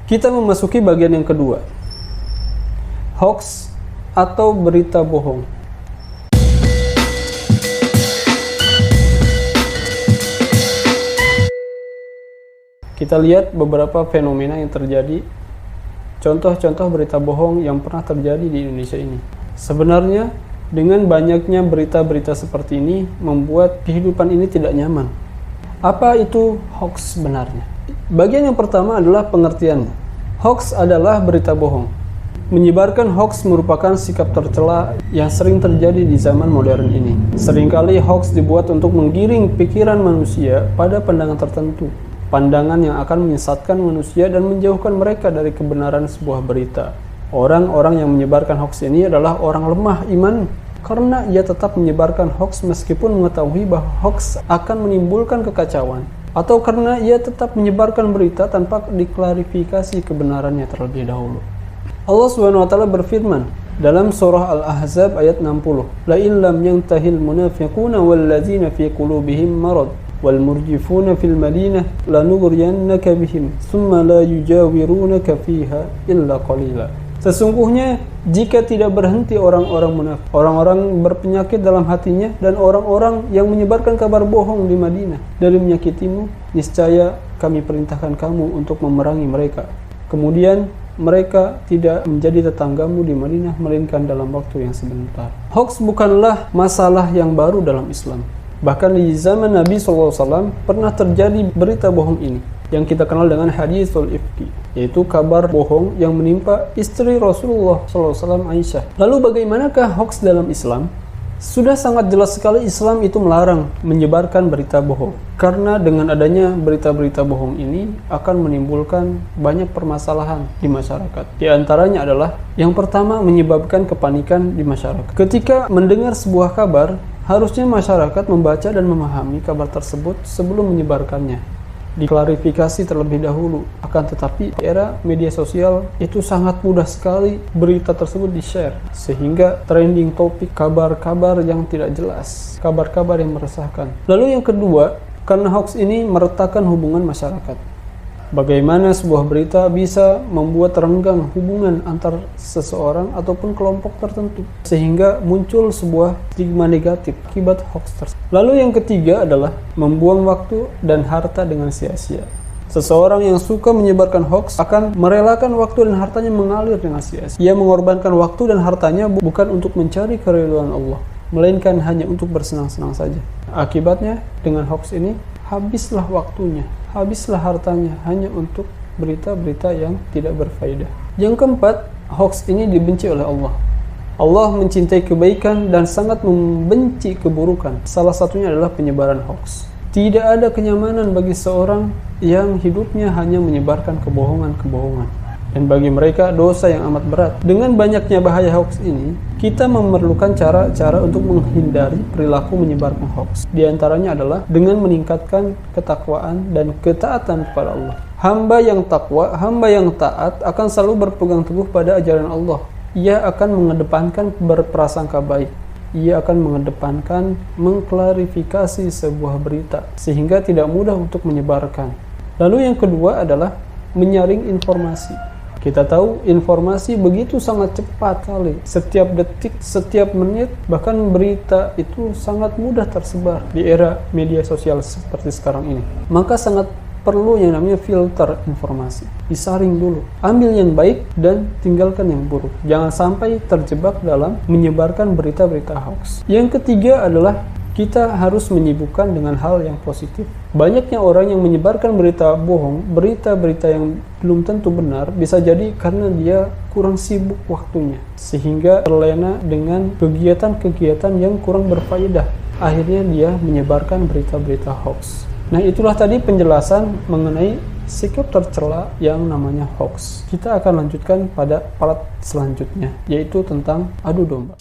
Kita memasuki bagian yang kedua, hoax atau berita bohong. Kita lihat beberapa fenomena yang terjadi, contoh-contoh berita bohong yang pernah terjadi di Indonesia ini. Sebenarnya, dengan banyaknya berita-berita seperti ini membuat kehidupan ini tidak nyaman. Apa itu hoax sebenarnya? Bagian yang pertama adalah pengertiannya. Hoax adalah berita bohong. Menyebarkan hoax merupakan sikap tercela yang sering terjadi di zaman modern ini. Seringkali hoax dibuat untuk menggiring pikiran manusia pada pandangan tertentu. Pandangan yang akan menyesatkan manusia dan menjauhkan mereka dari kebenaran sebuah berita. Orang-orang yang menyebarkan hoax ini adalah orang lemah iman, karena ia tetap menyebarkan hoax meskipun mengetahui bahwa hoax akan menimbulkan kekacauan, atau karena ia tetap menyebarkan berita tanpa diklarifikasi kebenarannya terlebih dahulu. Allah SWT berfirman dalam surah Al-Ahzab ayat 60, "La in lam yantahil munafiquna walladzina fi qulubihim marad wal murjifuna fil madinah lanughriyannaka bihim thumma la yujawirunaka fiha illa qalila." Sesungguhnya jika tidak berhenti orang-orang munafik, orang-orang berpenyakit dalam hatinya, dan orang-orang yang menyebarkan kabar bohong di Madinah dari menyakitimu, niscaya kami perintahkan kamu untuk memerangi mereka. Kemudian mereka tidak menjadi tetanggamu di Madinah melainkan dalam waktu yang sebentar. Hoax bukanlah masalah yang baru dalam Islam. Bahkan di zaman Nabi SAW pernah terjadi berita bohong ini, yang kita kenal dengan haditsul ifki, yaitu kabar bohong yang menimpa istri Rasulullah SAW, Aisyah. Lalu bagaimanakah hoax dalam Islam? Sudah sangat jelas sekali Islam itu melarang menyebarkan berita bohong, karena dengan adanya berita-berita bohong ini akan menimbulkan banyak permasalahan di masyarakat. Di antaranya adalah, yang pertama, menyebabkan kepanikan di masyarakat. Ketika mendengar sebuah kabar, harusnya masyarakat membaca dan memahami kabar tersebut sebelum menyebarkannya, diklarifikasi terlebih dahulu. Akan tetapi di era media sosial itu sangat mudah sekali berita tersebut di-share, sehingga trending topik kabar-kabar yang tidak jelas, kabar-kabar yang meresahkan. Lalu yang kedua, karena hoax ini meretakkan hubungan masyarakat. Bagaimana sebuah berita bisa membuat renggang hubungan antar seseorang ataupun kelompok tertentu, sehingga muncul sebuah stigma negatif akibat hoax tersebut. Lalu yang ketiga adalah membuang waktu dan harta dengan sia-sia. Seseorang yang suka menyebarkan hoax akan merelakan waktu dan hartanya mengalir dengan sia-sia. Ia mengorbankan waktu dan hartanya bukan untuk mencari keridhaan Allah, melainkan hanya untuk bersenang-senang saja. Akibatnya, dengan hoax ini, habislah waktunya, habislah hartanya hanya untuk berita-berita yang tidak berfaedah. Yang keempat, hoax ini dibenci oleh Allah. Allah mencintai kebaikan dan sangat membenci keburukan. Salah satunya adalah penyebaran hoax. Tidak ada kenyamanan bagi seorang yang hidupnya hanya menyebarkan kebohongan-kebohongan. Dan bagi mereka dosa yang amat berat. Dengan banyaknya bahaya hoax ini, kita memerlukan cara-cara untuk menghindari perilaku menyebarkan hoax. Di antaranya adalah dengan meningkatkan ketakwaan dan ketaatan kepada Allah. Hamba yang takwa, hamba yang taat akan selalu berpegang teguh pada ajaran Allah. Ia akan mengedepankan berprasangka baik. Ia akan mengedepankan mengklarifikasi sebuah berita, sehingga tidak mudah untuk menyebarkan. Lalu yang kedua adalah menyaring informasi. Kita tahu informasi begitu sangat cepat sekali. Setiap detik, setiap menit, bahkan berita itu sangat mudah tersebar di era media sosial seperti sekarang ini. Maka sangat perlu yang namanya filter informasi. Disaring dulu. Ambil yang baik dan tinggalkan yang buruk. Jangan sampai terjebak dalam menyebarkan berita-berita hoax. Yang ketiga adalah kita harus menyibukkan dengan hal yang positif. Banyaknya orang yang menyebarkan berita bohong, berita-berita yang belum tentu benar, bisa jadi karena dia kurang sibuk waktunya, sehingga terlena dengan kegiatan-kegiatan yang kurang berfaedah. Akhirnya dia menyebarkan berita-berita hoax. Nah, itulah tadi penjelasan mengenai sikap tercela yang namanya hoax. Kita akan lanjutkan pada part selanjutnya, yaitu tentang adu domba.